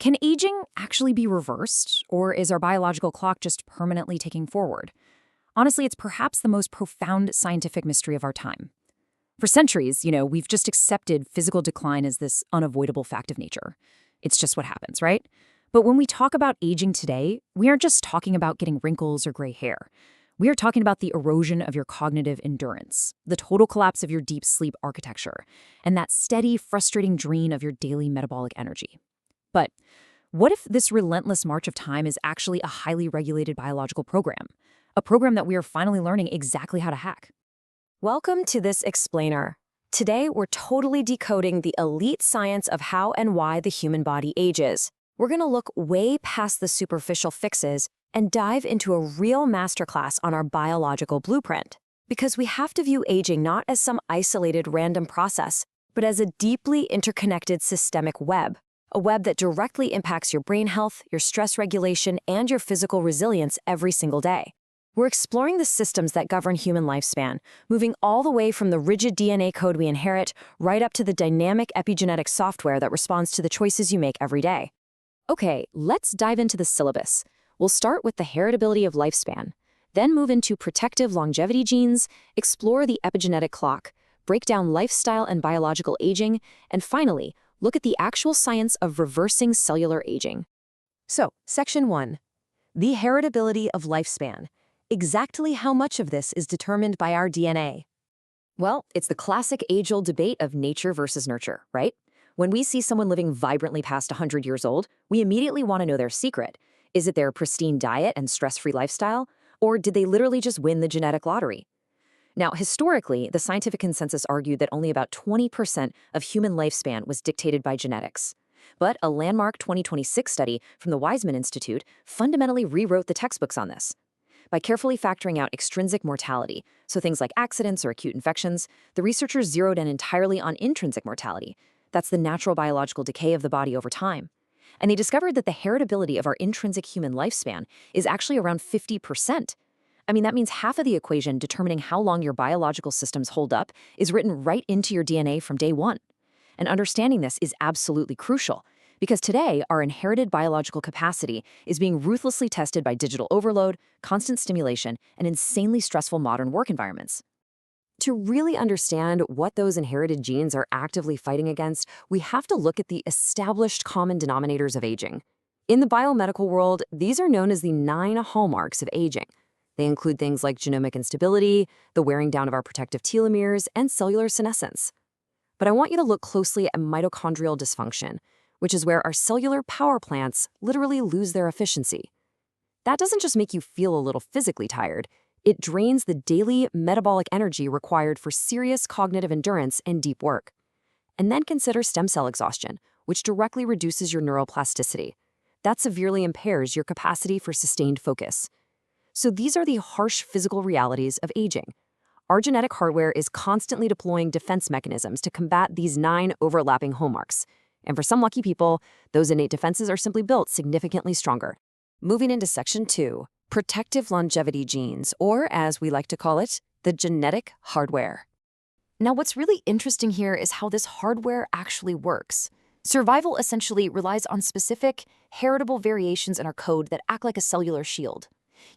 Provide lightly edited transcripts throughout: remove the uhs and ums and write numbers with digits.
Can aging actually be reversed, or is our biological clock just permanently ticking forward? Honestly, it's perhaps the most profound scientific mystery of our time. For centuries, we've just accepted physical decline as this unavoidable fact of nature. It's just what happens, right? But when we talk about aging today, we aren't just talking about getting wrinkles or gray hair. We are talking about the erosion of your cognitive endurance, the total collapse of your deep sleep architecture, and that steady, frustrating drain of your daily metabolic energy. But what if this relentless march of time is actually a highly regulated biological program? A program that we are finally learning exactly how to hack. Welcome to this explainer. Today, we're totally decoding the elite science of how and why the human body ages. We're going to look way past the superficial fixes and dive into a real masterclass on our biological blueprint. Because we have to view aging not as some isolated random process, but as a deeply interconnected systemic web. A web that directly impacts your brain health, your stress regulation, and your physical resilience every single day. We're exploring the systems that govern human lifespan, moving all the way from the rigid DNA code we inherit right up to the dynamic epigenetic software that responds to the choices you make every day. Okay, let's dive into the syllabus. We'll start with the heritability of lifespan, then move into protective longevity genes, explore the epigenetic clock, break down lifestyle and biological aging, and finally, look at the actual science of reversing cellular aging. So, Section 1. The heritability of lifespan. Exactly how much of this is determined by our DNA? Well, it's the classic age-old debate of nature versus nurture, right? When we see someone living vibrantly past 100 years old, we immediately want to know their secret. Is it their pristine diet and stress-free lifestyle? Or did they literally just win the genetic lottery? Now, historically, the scientific consensus argued that only about 20% of human lifespan was dictated by genetics. But a landmark 2026 study from the Weizmann Institute fundamentally rewrote the textbooks on this. By carefully factoring out extrinsic mortality, so things like accidents or acute infections, the researchers zeroed in entirely on intrinsic mortality. That's the natural biological decay of the body over time. And they discovered that the heritability of our intrinsic human lifespan is actually around 50%. I mean, that means half of the equation determining how long your biological systems hold up is written right into your DNA from day one. And understanding this is absolutely crucial, because today our inherited biological capacity is being ruthlessly tested by digital overload, constant stimulation, and insanely stressful modern work environments. To really understand what those inherited genes are actively fighting against, we have to look at the established common denominators of aging. In the biomedical world, these are known as the 9 hallmarks of aging. They include things like genomic instability, the wearing down of our protective telomeres, and cellular senescence. But I want you to look closely at mitochondrial dysfunction, which is where our cellular power plants literally lose their efficiency. That doesn't just make you feel a little physically tired, it drains the daily metabolic energy required for serious cognitive endurance and deep work. And then consider stem cell exhaustion, which directly reduces your neuroplasticity. That severely impairs your capacity for sustained focus. So these are the harsh physical realities of aging. Our genetic hardware is constantly deploying defense mechanisms to combat these 9 overlapping hallmarks. And for some lucky people, those innate defenses are simply built significantly stronger. Moving into Section 2, protective longevity genes, or as we like to call it, the genetic hardware. Now, what's really interesting here is how this hardware actually works. Survival essentially relies on specific, heritable variations in our code that act like a cellular shield.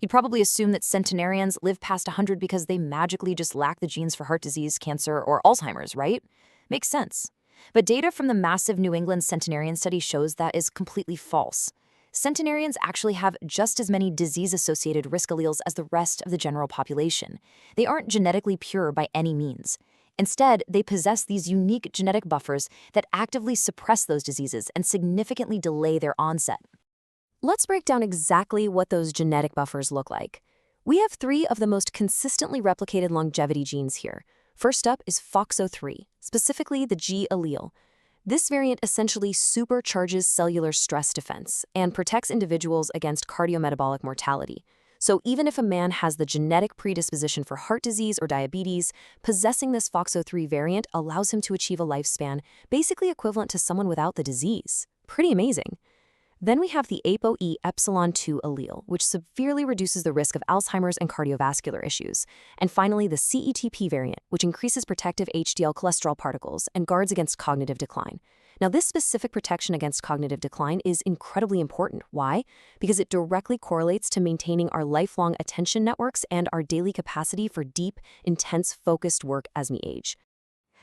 You'd probably assume that centenarians live past 100 because they magically just lack the genes for heart disease, cancer, or Alzheimer's, right? Makes sense. But data from the massive New England centenarian study shows that is completely false. Centenarians actually have just as many disease-associated risk alleles as the rest of the general population. They aren't genetically pure by any means. Instead, they possess these unique genetic buffers that actively suppress those diseases and significantly delay their onset. Let's break down exactly what those genetic buffers look like. We have 3 of the most consistently replicated longevity genes here. First up is FOXO3, specifically the G allele. This variant essentially supercharges cellular stress defense and protects individuals against cardiometabolic mortality. So even if a man has the genetic predisposition for heart disease or diabetes, possessing this FOXO3 variant allows him to achieve a lifespan basically equivalent to someone without the disease. Pretty amazing. Then we have the ApoE epsilon 2 allele, which severely reduces the risk of Alzheimer's and cardiovascular issues. And finally, the CETP variant, which increases protective HDL cholesterol particles and guards against cognitive decline. Now, this specific protection against cognitive decline is incredibly important. Why? Because it directly correlates to maintaining our lifelong attention networks and our daily capacity for deep, intense, focused work as we age.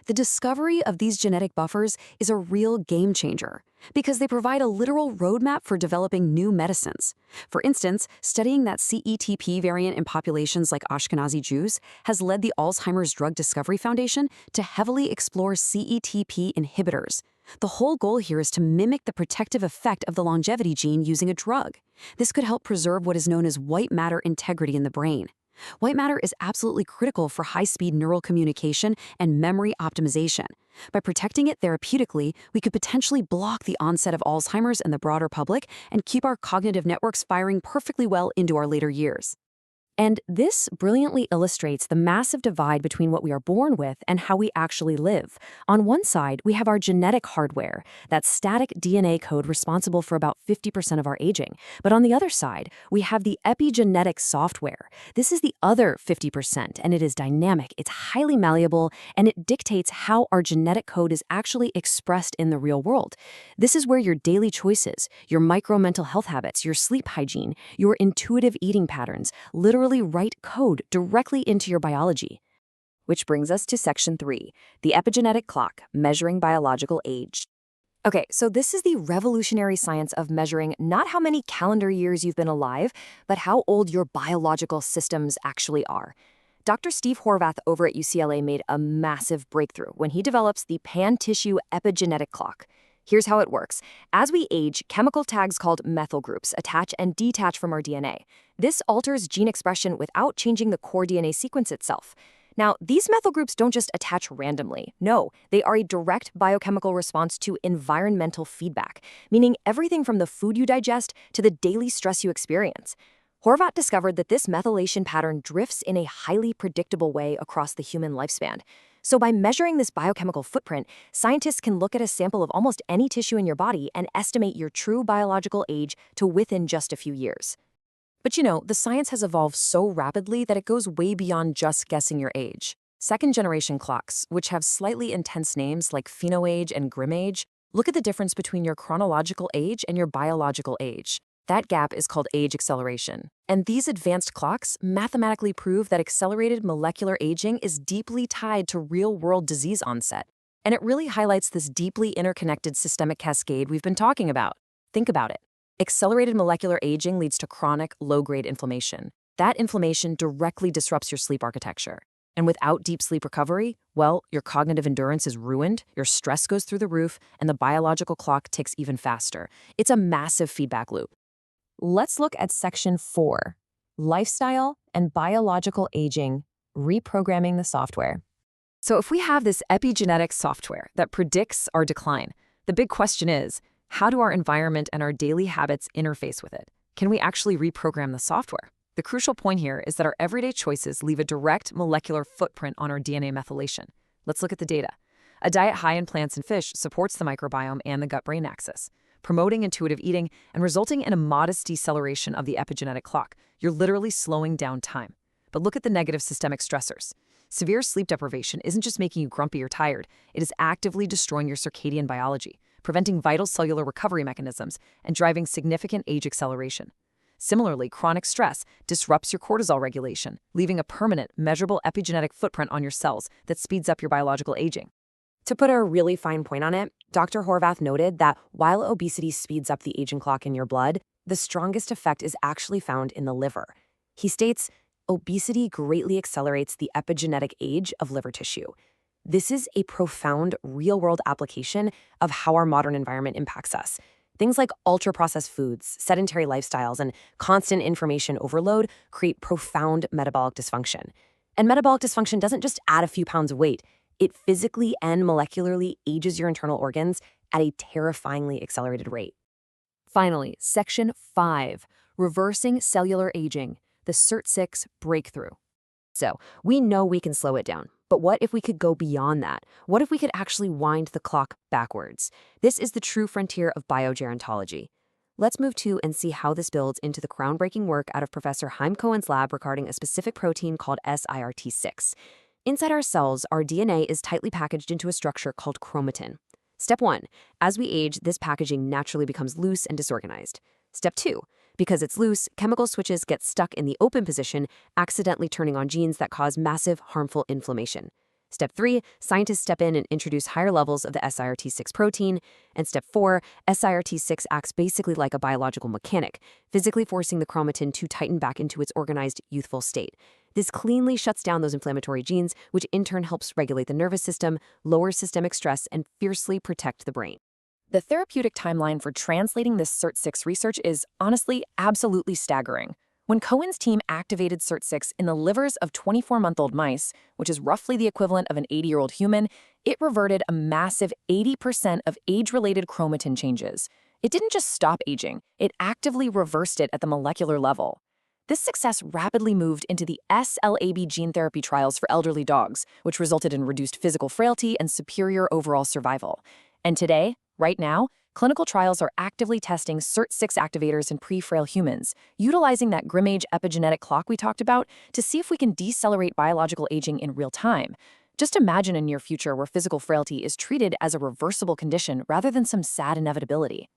The discovery of these genetic buffers is a real game changer because they provide a literal roadmap for developing new medicines. For instance, studying that CETP variant in populations like Ashkenazi Jews has led the Alzheimer's Drug Discovery Foundation to heavily explore CETP inhibitors. The whole goal here is to mimic the protective effect of the longevity gene using a drug. This could help preserve what is known as white matter integrity in the brain. White matter is absolutely critical for high-speed neural communication and memory optimization. By protecting it therapeutically, we could potentially block the onset of Alzheimer's in the broader public and keep our cognitive networks firing perfectly well into our later years. And this brilliantly illustrates the massive divide between what we are born with and how we actually live. On one side, we have our genetic hardware, that static DNA code responsible for about 50% of our aging. But on the other side, we have the epigenetic software. This is the other 50%, and it is dynamic, it's highly malleable, and it dictates how our genetic code is actually expressed in the real world. This is where your daily choices, your micro-mental health habits, your sleep hygiene, your intuitive eating patterns, literally write code directly into your biology. Which brings us to Section 3, the epigenetic clock, measuring biological age. Okay, so this is the revolutionary science of measuring not how many calendar years you've been alive, but how old your biological systems actually are. Dr. Steve Horvath over at UCLA made a massive breakthrough when he develops the pan-tissue epigenetic clock. Here's how it works. As we age, chemical tags called methyl groups attach and detach from our DNA. This alters gene expression without changing the core DNA sequence itself. Now, these methyl groups don't just attach randomly. No, they are a direct biochemical response to environmental feedback, meaning everything from the food you digest to the daily stress you experience. Horvath discovered that this methylation pattern drifts in a highly predictable way across the human lifespan. So by measuring this biochemical footprint, scientists can look at a sample of almost any tissue in your body and estimate your true biological age to within just a few years. But you know, the science has evolved so rapidly that it goes way beyond just guessing your age. Second-generation clocks, which have slightly intense names like phenoage and grimage, look at the difference between your chronological age and your biological age. That gap is called age acceleration. And these advanced clocks mathematically prove that accelerated molecular aging is deeply tied to real-world disease onset. And it really highlights this deeply interconnected systemic cascade we've been talking about. Think about it. Accelerated molecular aging leads to chronic, low-grade inflammation. That inflammation directly disrupts your sleep architecture. And without deep sleep recovery, well, your cognitive endurance is ruined, your stress goes through the roof, and the biological clock ticks even faster. It's a massive feedback loop. Let's look at Section 4, Lifestyle and Biological Aging, Reprogramming the Software. So if we have this epigenetic software that predicts our decline, the big question is, how do our environment and our daily habits interface with it? Can we actually reprogram the software? The crucial point here is that our everyday choices leave a direct molecular footprint on our DNA methylation. Let's look at the data. A diet high in plants and fish supports the microbiome and the gut-brain axis, promoting intuitive eating and resulting in a modest deceleration of the epigenetic clock. You're literally slowing down time. But look at the negative systemic stressors. Severe sleep deprivation isn't just making you grumpy or tired, it is actively destroying your circadian biology, preventing vital cellular recovery mechanisms and driving significant age acceleration. Similarly, chronic stress disrupts your cortisol regulation, leaving a permanent, measurable epigenetic footprint on your cells that speeds up your biological aging. To put a really fine point on it, Dr. Horvath noted that while obesity speeds up the aging clock in your blood, the strongest effect is actually found in the liver. He states, obesity greatly accelerates the epigenetic age of liver tissue. This is a profound real-world application of how our modern environment impacts us. Things like ultra-processed foods, sedentary lifestyles, and constant information overload create profound metabolic dysfunction. And metabolic dysfunction doesn't just add a few pounds of weight. It physically and molecularly ages your internal organs at a terrifyingly accelerated rate. Finally, Section 5, Reversing Cellular Aging, the CERT6 Breakthrough. So, we know we can slow it down, but what if we could go beyond that? What if we could actually wind the clock backwards? This is the true frontier of biogerontology. Let's move to and see how this builds into the groundbreaking work out of Professor Chaim Cohen's lab regarding a specific protein called SIRT6. Inside our cells, our DNA is tightly packaged into a structure called chromatin. Step 1. As we age, this packaging naturally becomes loose and disorganized. Step 2. Because it's loose, chemical switches get stuck in the open position, accidentally turning on genes that cause massive, harmful inflammation. Step 3. Scientists step in and introduce higher levels of the SIRT6 protein. And Step 4. SIRT6 acts basically like a biological mechanic, physically forcing the chromatin to tighten back into its organized, youthful state. This cleanly shuts down those inflammatory genes, which in turn helps regulate the nervous system, lower systemic stress, and fiercely protect the brain. The therapeutic timeline for translating this SIRT6 research is honestly absolutely staggering. When Cohen's team activated SIRT6 in the livers of 24-month-old mice, which is roughly the equivalent of an 80-year-old human, it reverted a massive 80% of age-related chromatin changes. It didn't just stop aging, it actively reversed it at the molecular level. This success rapidly moved into the SLAB gene therapy trials for elderly dogs, which resulted in reduced physical frailty and superior overall survival. And today, right now, clinical trials are actively testing SIRT6 activators in pre-frail humans, utilizing that grim-age epigenetic clock we talked about to see if we can decelerate biological aging in real time. Just imagine a near future where physical frailty is treated as a reversible condition rather than some sad inevitability.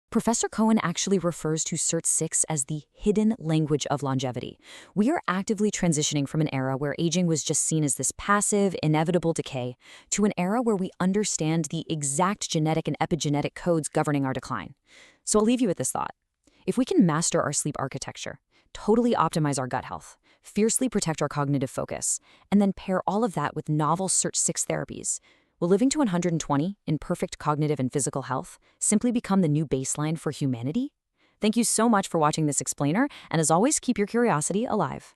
Professor Cohen actually refers to SIRT6 as the hidden language of longevity. We are actively transitioning from an era where aging was just seen as this passive, inevitable decay to an era where we understand the exact genetic and epigenetic codes governing our decline. So I'll leave you with this thought. If we can master our sleep architecture, totally optimize our gut health, fiercely protect our cognitive focus, and then pair all of that with novel SIRT6 therapies, will living to 120 in perfect cognitive and physical health simply become the new baseline for humanity? Thank you so much for watching this explainer, and as always, keep your curiosity alive.